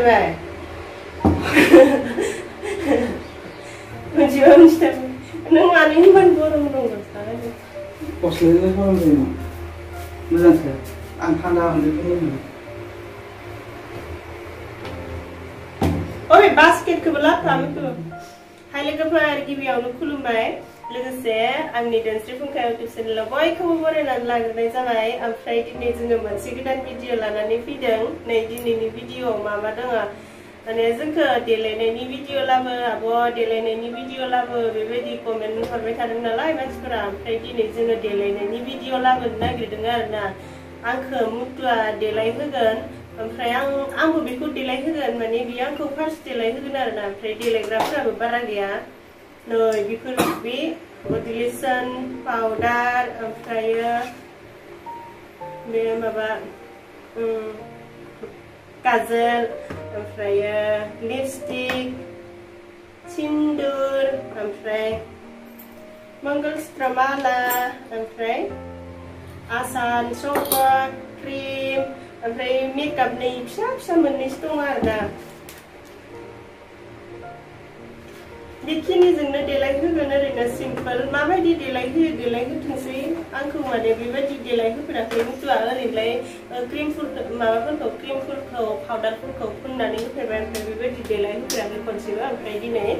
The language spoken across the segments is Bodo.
मिथिबाय मोनसेबा मिथिबाय नों मानो इमान गरम दं गस्लायालाय गरम जायो मोजांसो आं थान्दा मोनदों ओइ बास्केटखौबो लाबोफामोखौ हाय लोगोफोर गिबियावनो खुलुमबाय लोगोसे आंनि धोनस्रि फुंखा इउटुब चेनेलाव बयखौबो बरायनानै लाग्रोनाय जाबाय ओमफ्राय दिनै जोङो मोनसे गोदान भिडिअ लानानै फैदों नै दिनैनि भिडिअआव मा दङ माने जोंखौ देलायनायनि भिडिअ लाबो आब' देलायनायनि भिडिअ लाबो बेबायदि कमेन्ट हरबाय थादों नालाय मानसिफोरा ओमफ्राय दिनै जोङो देलायनायनि भिडिअ लाबोनो नागिरदों आरोना आंखौ मुतुआ देलायहोगोन ओमफ्राय आंबो बेखौ देलायहोगोन माने बियो आंखौ फार्स्ट देलायहोगोन आरोना ओमफ्राय देलायग्राफोराबो बारा गैया नै बेफोर बे मोदुलेसन पाउडार ओमफ्रायो बे माबा काजल ओमफ्रायो लिपस्टिक सिन्दुर ओमफ्राय मंगलसूत्र माला ओमफ्राय आसान चकर क्रिम ओमफ्राय मेकआपनि फिसा फिसा मोननैसो दं आरोना बेखिनिजोंनो देलायहोगोन ओरैनो सिम्पल माबायदि देलायहोथोंसै आंखौ माने बेबायदि देलायहोफेराखै मुतुआ ओरैलाय क्रिमफोरखौ पाउडारफोरखौ फुननानै होफेरबाय ओमफ्राय बेबायदि देलायहोफेराखै खनसेबो ओमफ्राय दिनै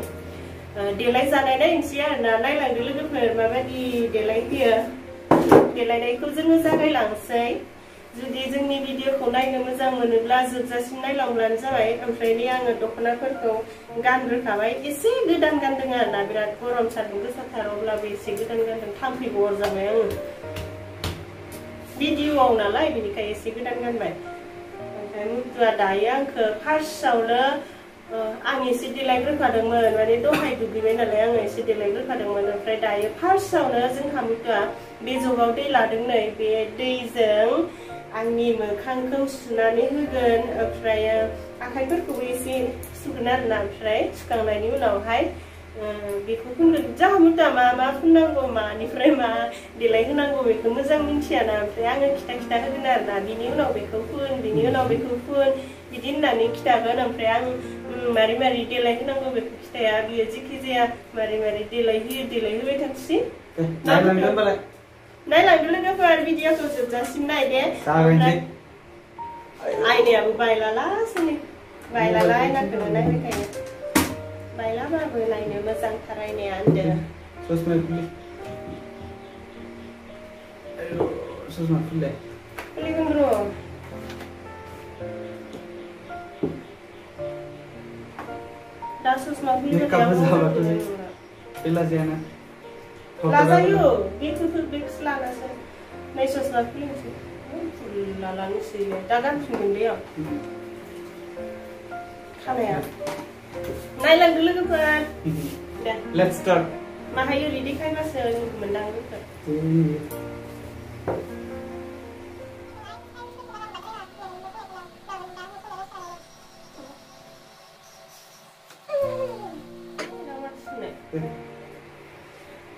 देलायजानाय नायनोसै आरोना नायलांदो लोगोफोर माबायदि देलायहोयो देलायनायखौ जोङो जागायलांसै जुदि जोंनि भिडिअखौ नायनो मोजां मोनोब्ला जोबजासिम नायलांब्लानो जाबाय ओमफ्राय नै आङो दख'नाफोरखौ गानग्रोखाबाय एसे गोदान गानदों आरोना बिराद गरम सान्दुं गोसाथार अब्लाबो एसे गोदान गानदों थाम्फैबो अरजाबाय आङो भिडिअआव नालाय बेनिखाय एसे गोदान गानबाय ओमफ्राय मुतुआ दायो आंखौ फार्स्टआवनो आं एसे देलायग्रोखादोंमोन माने दहाय दुगैबाय नालाय आङो एसे देलायग्रोखादोंमोन ओमफ्राय दायो फार्स्टआवनो जोंहा मुतुआ बे जगाव दै लादों नै बे दैजों आंनि मोखांखौ सुनानै होगोन ओमफ्राय आखाइफोरखौबो एसे सुगोन आरोना ओमफ्राय सुखांनायनि उनावहाय बेखौ फुनगोन जाहा मुतुआ मा फुननांगौ मानिफ्राय मा देलायहोनांगौ बेखौ मोजां मिन्थियाना ओमफ्राय आङो खिथा होगोन आरोना बिनि उनाव बेखौ फुन बिनि उनाव बेखौ फुन बिदि होननानै खिथागोन ओमफ्राय आं मारै देलायहोनांगौ बेखौ खिथाया बियो जेखि जाया मारै देलायहोबाय थांसै नायलांदो लोगोफोर भिडिअखौ जोबजासिम नाय दे आयनायाबो बायलालासै बायलाला आयनाखौनो नायबाय थायो बायलाबाबो नायनो मोजांथार आयनाया होनदो ससमा खुलिगोन र' दा ससमा खुलिगोन लाजायो बेखौसो लानोसै नै ससमा खुलिनोसै लानोसै दा गानफिनगोन दे आं खानाया नायलांदो लोगोफोर दे लेट्स स्टार्ट माहाय ओरै देखायबासो मोनदां लोगोफोर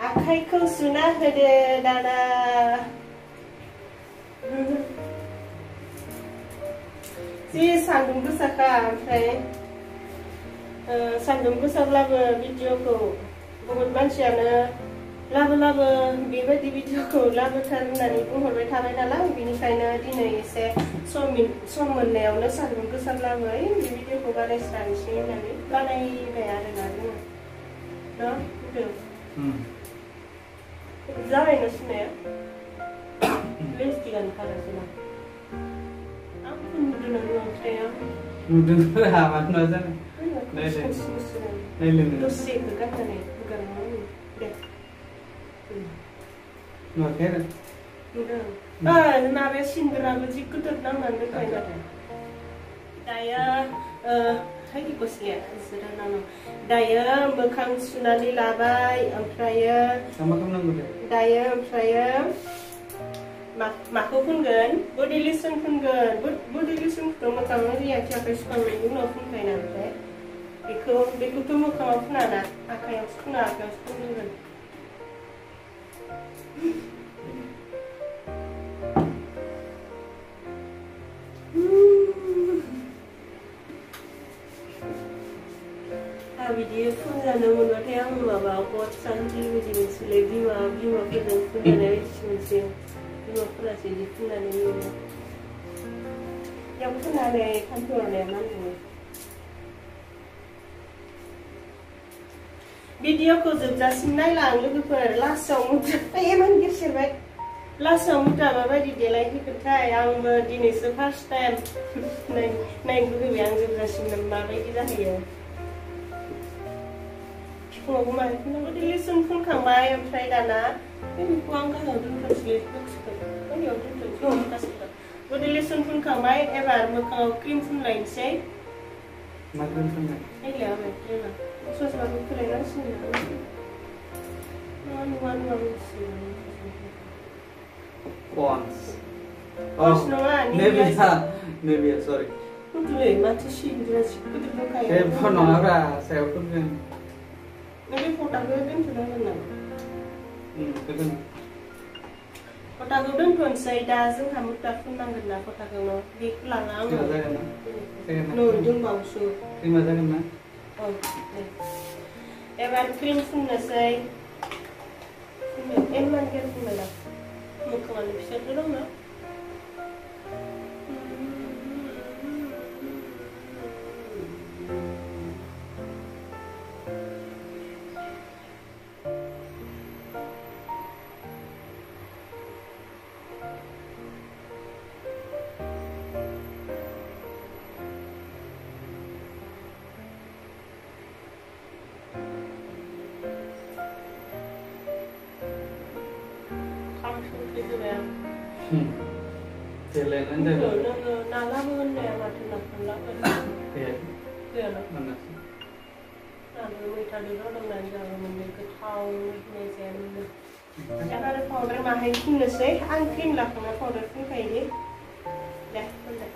आखाइखौ सुना होदो दाना जि सान्दुं गोसाखा ओमफ्राय सान्दुं गोसाब्लाबो भिडिअखौ बहुत मानसियानो लाबो बेबायदि भिडिअखौ लाबोथार होननानै बुंहरबाय थाबाय नालाय बेनिखायनो दिनै एसे सम मोननायावनो सान्दुं गोसाब्लाबो बे भिडिअखौ बानायस्रानोसै होननानै बानायबाय आरोना जोङो जाबाय न सुनाया लिपस्टिकानो खारासै ना आं नुदों नोङो ओंख्रिया नुदों हाबाथ' मा जानो दसेखौ गाननानै होगारनांगौ दे नुवाखै आरो नुदों माबाया सिन्दुराबो जि गिदिर नांनानै दोनबाय नाथाय दायो हायदि गस्लाया जिरायनानै दायो मोखां सुनानै लाबाय ओमफ्रायो दायो ओमफ्रायो माखौ फुनगोन बडि लोशन फुनगोन बडि लोशनखौ मोखाङाव होयो आखाइ सुखांनायनि उनाव फुनखायो ओमफ्राय बेखौथ' मोखाङाव फुनाना आखाइयावसो फुना आखाइयावसो फुनगोन बिदि फुनजानो मोनबाथाय आं माबा गद सानजि बिदि मोनसेलै बिमाफोरजों फुनजानाय बायदिसो मोनसे बिमाफोरासो बिदि फुननानै होयो याव फुननानै फानहरनाया नांगौ भिडिअखौ जोबजासिम नायलां लोगोफोर लास्टआव मुद्रा एमान गेसेरबाय लास्टआव मुद्रा माबायदि देलायहोगोनथाय आंबो दिनैसो फार्स्ट टाइम नायनो लुगैबाय आं जोबजासिम माबायदि जाहैयो फुङावबो मारै फुननांगौ लेसन फुनखांबाय ओमफ्राय दाना बेखौ आं गाहायाव दोनथ'नोसै गाहायाव दोनथ'नोसै गासैबो बडि लेसन फुनखांबाय एबार मोखाङाव क्रिम फुनलायनोसै मा क्रिम फुननाय नायलाय क्रिमा ससमाखौ खोलायनांसिगोन नुवा Pons. Pons नङा Nivea, sorry. Untulay माथो सिद्रासि गिदिर दंखायो जेबो नङाब्रा सायाव फुनगोन नों बे फटाखौ दोनथ'नांगोन नामा गोदोन फटाखौ दोनथ'नोसै दा जोंहा मुथा फुननांगोन ना फटाखौ बेखौ लाङा आङो जागोन ना दंबावसो क्रिमा जागोन ना एबार क्रिम फुननोसै एमान गेल फुनबायना मोखाङानो फिसासो दं ना delainaini नालाबो होननाया माथो नाखौलाबो गैयाना नाबो मैथाजों रदबनानै जागौमोन गोथाव होननाय जायामोन एबार पाउडार माहाय फुननोसै आं क्रिम लाखांना पाउडार फुनखायो दे फुनदो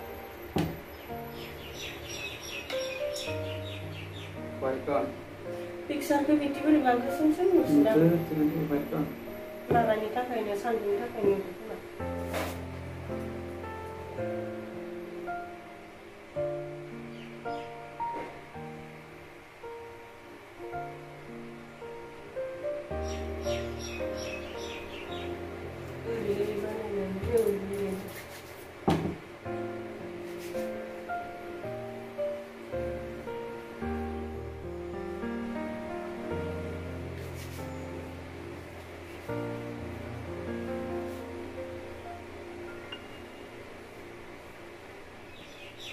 पिक्सारखौ बिदि बोरैबा गोसोमसोम नुसिदां माबानि थाखायनो सान्दुंनि थाखायनो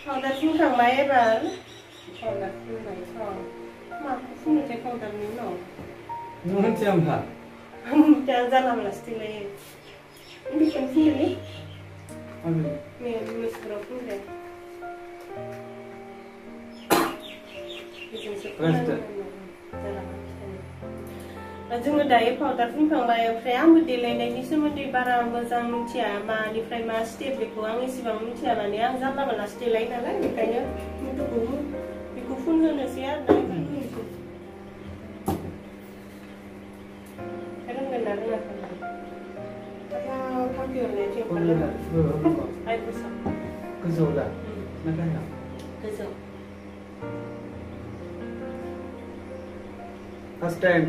पाउडार फुनखांबाय एबार पाउडार फुनबाय माखौ फुननोथाय पाउडारनि उनाव नों मिथिया होमबा दा जानला मोनलासो देलायो बेखौनो फुनोलै मुसुगुराव फुनबाय बेजोंसो जोङो दायो पाउडार फुनखांबाय ओमफ्राय आंबो देलायनायनि सोमोन्दै बारा मोजां मिथिया मानिफ्राय मा स्टेप बेखौ आं एसेबां मिथिया माने आं जानला मोनलासो देलायो नालाय बेखायनो मुथुखौ बेखौ फुनहोनोसै आरो रोंगोन ना रोङाखै थांखि हरनाय गोजौ दा ना गाहायाव गोजौ First time.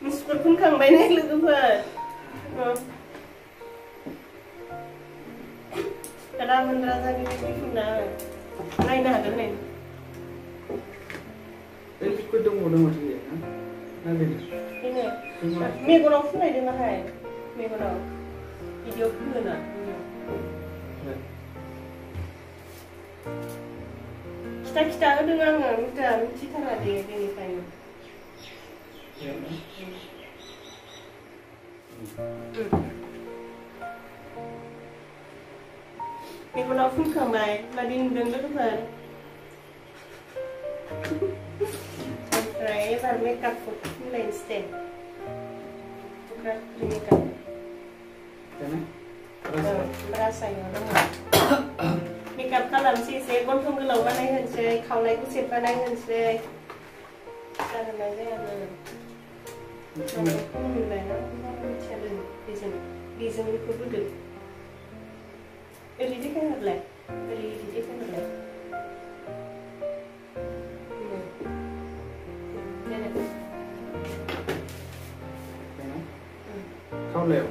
Musuh pun kang banyak lu tuh Karena merasa gini pun lain ada nih. Ini kudung masih ya? Nanti. Ini. Megonok pun ada mahal. Megonok. Video pun ada. Kita dengan udah cita ada ini kayu. Megonok pun kembali, lagi dengar tu kan. Try, baru makeup pun lain step. berat ini kan. Karena berasa ya dong. Makeup खालामसै एसे गन्थं गोलाव बानायहोनोसै खावलाय गुसेब बानायहोनोसै जागोनना जायानो होनलाय ना मिथिया बेजों बेखौ बोदो ओरै देखायहरलाय ओरै देखायहरलाय खावलायाव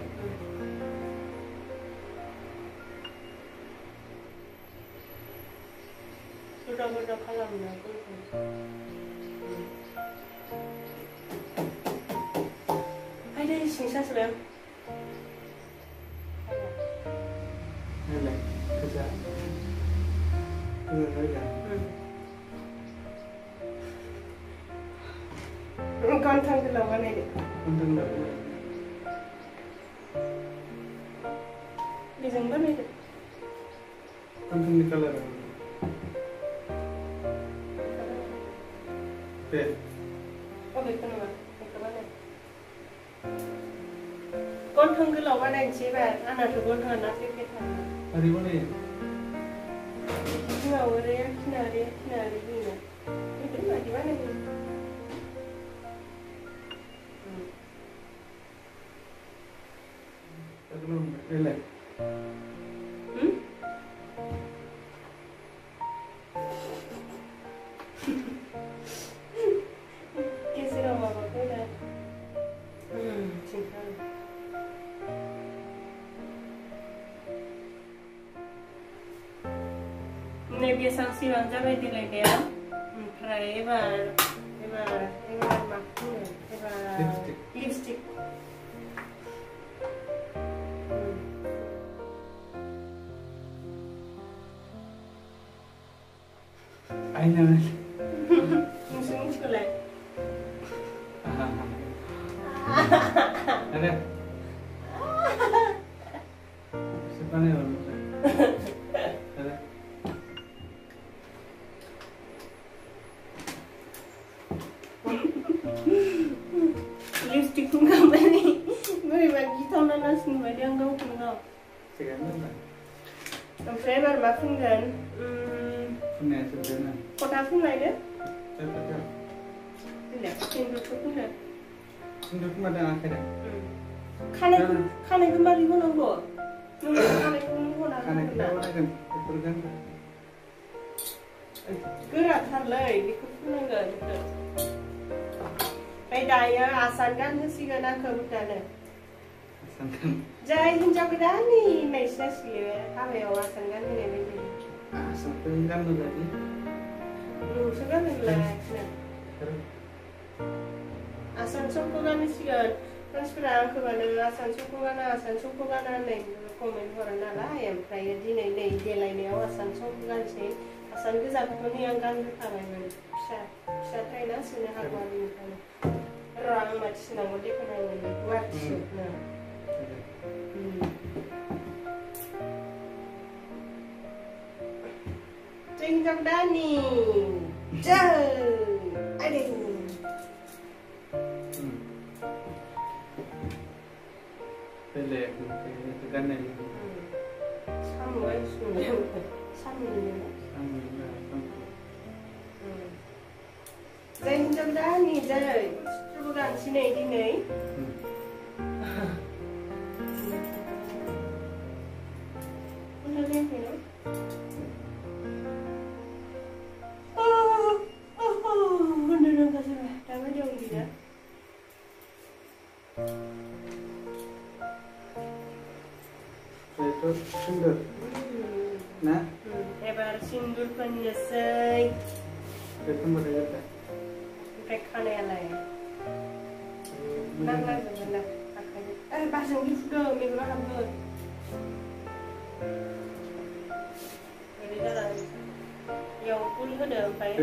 बुरजा खालामनो फैदो सिं सासोबाय नायलाय गोजा गोजा गन्थं गोलाव बानायदो गन्थं गोलाव बेजों बानायदो गन्थंनि कालाराव दे बेखौ नङा बेखौ बानाय गन्थं गोलाव बानायनोसै एबार आंनाथ' गन्थंआ ना फैबाय थाङो ओरै बानायो बिमाव ओरै आखिना बुङो बेफोरबायदि बानायो नायलाय गेजेराव माबाखौ दा नै बेसांसिबां जाबाय देलायनाया ओमफ्राय एबार मा बुङो एबार लिपस्टिक आइना नोंसोर मिथिखौलाय ada sebenarnya ada lipstick pun kembali bagi tahun lalu bagi yang kau kenal sekarang oke baru makan kan punya sebenarnya kota pun ada ada tidak tinggal pun ada untuk mana akhirnya खानाय गोमारि होनांगौ खानायखौ होना kan bergantung गोराथारलै बेखौ फुनांगोन ओमफ्राय दायो आसान गानहोसिगोन आंखौ बुदानो जाय हिनजाव गोदाननि होननायसो जासियो हाबायाव आसान गानहोनाय बायदि आसानखौ गाननो बायदि नोंसो गानहोलाय आसान समखौ गानहोसिगोन मानसिफोरा आंखौ मानो आसान समखौ गाना होननाय कमेन्ट हरो नालाय ओमफ्राय दिनै नै देलायनायाव आसान समखौ गानसै आसान गोजाखौथ' नै आं गानहोखाबायमोन फिसाद्रायना सोनो हागौ आरो बेनिखायनो र' आं माथि सोनांगौ देखायनांगोन गुवारथि सोबनो जों हिनजावदानि आदै Pelek, tekan ni. Sama sudah, sama ni. Jadi macam dah ni, jadi bukan sini ini. Mana ni ni? Mana nak kasih? Dah macam ni dah. Itu sindur, nah? Ebar sindur penyesai. Itu mereka. Pekan yang lain. Nak benar. Pasang di sudah, minggu lalu ber. Jadi dah. Yang pun ada sampai.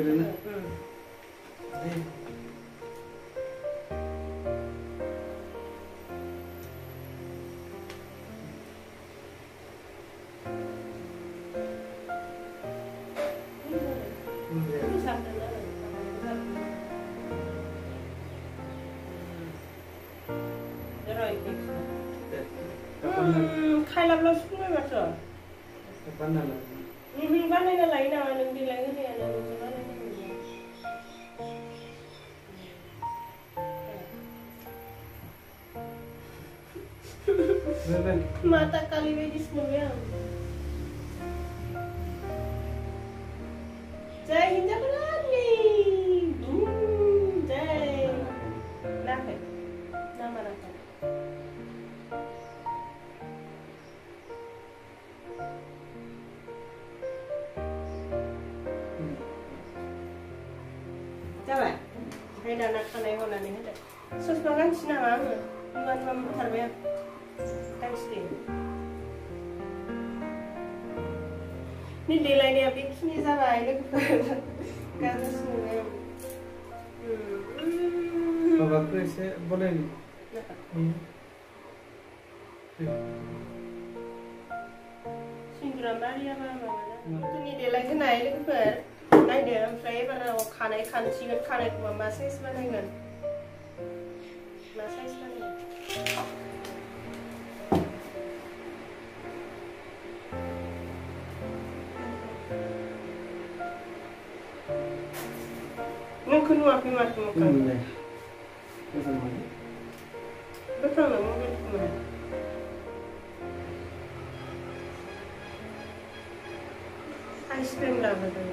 खायलाब्ला सुखुबाय माथो बानायना लायो नामा नों देलाय होनाया नोंसो बानायनांगौ mata kali medis नुबाय आं जय हिन्जावफोरनि जय नाखै नामाराखै जाबाय ओमफ्राय दाना खानाय हनानै होदो ससमा गांसे नामा आङो नुवा नुवा मोनथारबाय आं गांसे नि देलायनाया बेखिनि जाबाय लोगोफोर गाज्रिसिन माबाखौ एसे बनायनो सिंदुरा मारियाबा माबा जोंनि देलाय होनाय लोगोफोर नायदो ओमफ्राय एबाराव खानाय खानसिगोन खानायखौबा मा साइज बानायगोन मा साइज बानायगोन नोंखौ नुवाखै माथो मोखां बोखांनो मबाइलखौ मोना आइसक्रिम लाबोदों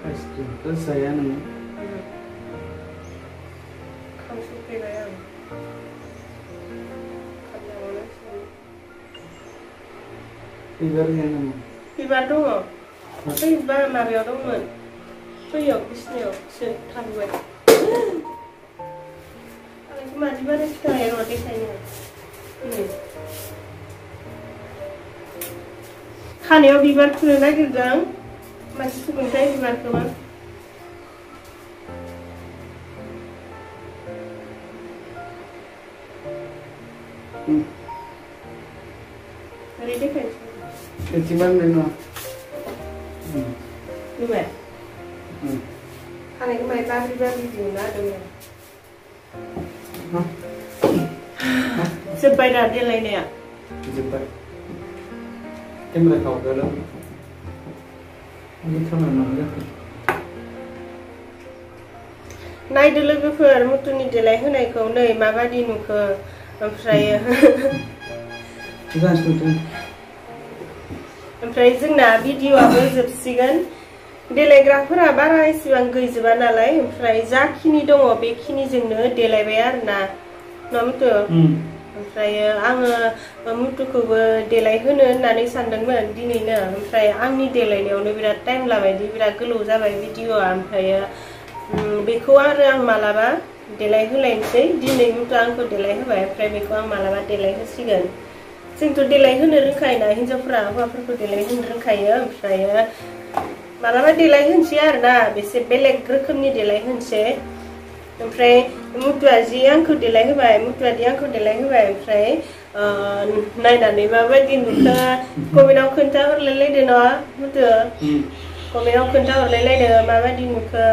आइसक्रिमखौ जाया नोङो खामसुफैबाय आं बिबार गैया नामा बिबार दङ फैबा माबायाव दंमोन फैयाव बिसिनायाव थाबोबाय आंखौ मादि बानायखोथाय र' देखायनो खानायाव बिबार थुनो नागिरदों मानसि थुगोनथाय बिबारखौबो ओरै देखायनोसै एथिमान नङा नुबाय खानायखौ माय बाब्रि बाब्रि दिहुनना होदों जोब्बाय दा देलायनाया जोब्बाय केमेरा खावगारदों आंनि खामानि जायाखै नायदो लोगोफोर मुथुनि देलाय होनायखौ नै माबादि नुखो ओमफ्राय ओमफ्राय जोंना भिडिअआबो जोबसिगोन देलायग्राफोरा बारा एसेबां गैजोबा नालाय ओमफ्राय जाखिनि दङ बेखिनिजोंनो देलायबाय आरोना ना मुथु ओमफ्राय आङो मुथुखौबो देलायहोनो होननानै सानदोंमोन दिनैनो ओमफ्राय आंनि देलायनायावनो बिराद टाइम लाबायदि बिराद गोलाव जाबाय भिडिअआ ओमफ्राय बेखौ आरो आं मालाबा देलायहोलायनोसै दिनै मुथु आंखौ देलायहोबाय ओमफ्राय बेखौ आं मालाबा देलायहोसिगोन जोंथ' देलायहोनो रोंखायोना हिन्जावफोरा हौवाफोरखौ देलायहोनो रोंखायो ओमफ्राय मालाबा देलायहोनोसै आरोना बेसे बेलेग रोखोमनि देलायहोनोसै ओमफ्राय मुथुआ जि आंखौ देलायहोबाय ओमफ्राय नायनानै माबायदि नुखो कमेन्टआव खोन्थाहरलायलायदो न' मुथु कमेन्टआव खोन्थाहरलायलायदो माबायदि नुखो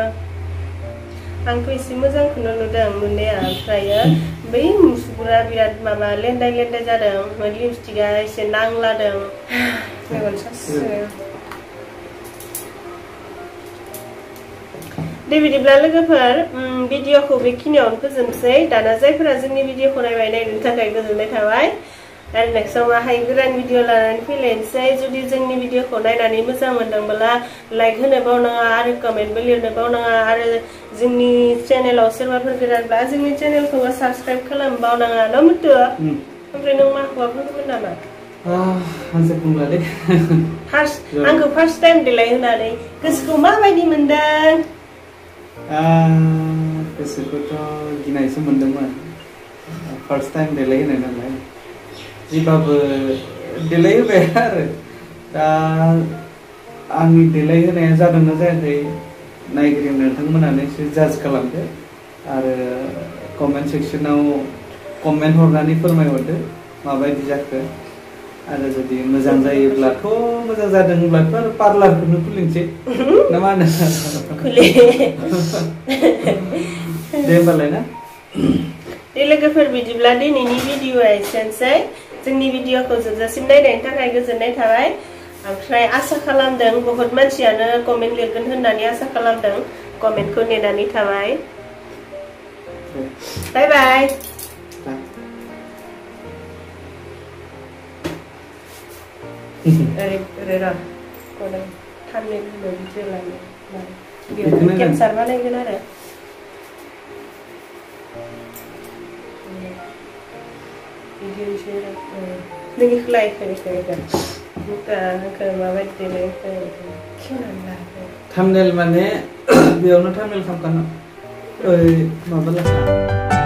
आंथ' एसे मोजांखौनो नुदों नुनाया ओमफ्राय बै मुसुगुरा बिराद माबा लेन्दाय लेन्दाय जादों लिपस्टिकआ एसे नांलादों मेगन सासो दे बिदिब्ला लोगोफोर भिडिअखौ बेखिनियावनो फोजोबनोसै दाना जायफोरा जोंनि भिडिअखौ नायनो थाखाय गोजोननाय थाबाय आरो नेक्स्टआवहाय गोदान भिडिअ लानानै फैलायनोसै जुदि जोंनि भिडिअखौ नायनानै मोजां मोनदोंब्ला लाइक होनो बावनाङा आरो कमेन्टबो लिरनो बावनाङा आरो जोंनि चेनेलाव सोरबाफोर गोदानब्ला जोंनि चेनेलखौबो साबस्क्राइब खालामनो बावनाङा न' मुथु ओमफ्राय नों मा हौवाफोरखौबो नामा आंसो बुंलालै आंखौ फार्स्ट टाइम देलायहोनानै गोसोखौ माबायदि मोनदों गोसोखौथ' गिनायसो मोनदोंमोन फार्स्ट टाइम देलायहोनाय नालाय जिबाबो देलायहोबाय आरो दा आंनि देलायहोनाया जादोंना जायाखै नायगिरि नोंथांमोनानो एसे जाज खालामदो आरो कमेन्ट सेक्सनाव कमेन्ट हरनानै फोरमायहरदो माबायदि जाखो आरो जुदि मोजां जायोब्लाथ' मोजां जादोंब्लाथ' आरो पार्लारखौनो खुलिनोसै ना मा होनो दे होमबालाय ना दे लोगोफोर बिदिब्ला दिनैनि भिडिअआ एसेनोसै जोंनि भिडिअखौ जोबजासिम नायनायनि थाखाय गोजोननाय थाबाय ओमफ्राय आसा खालामदों बहुत मानसियानो कमेन्ट लिरगोन होननानै आसा खालामदों कमेन्टखौ नेनानै थाबाय बाय बाय ओरै र' कोन थामनेल होनो भिडिअ लानो बेयाव केपचार बानायगोन आरो नोंनिखौलाय थामनेल माने बेयावनो थामनेल खालामखानो ओइ माबा लाखा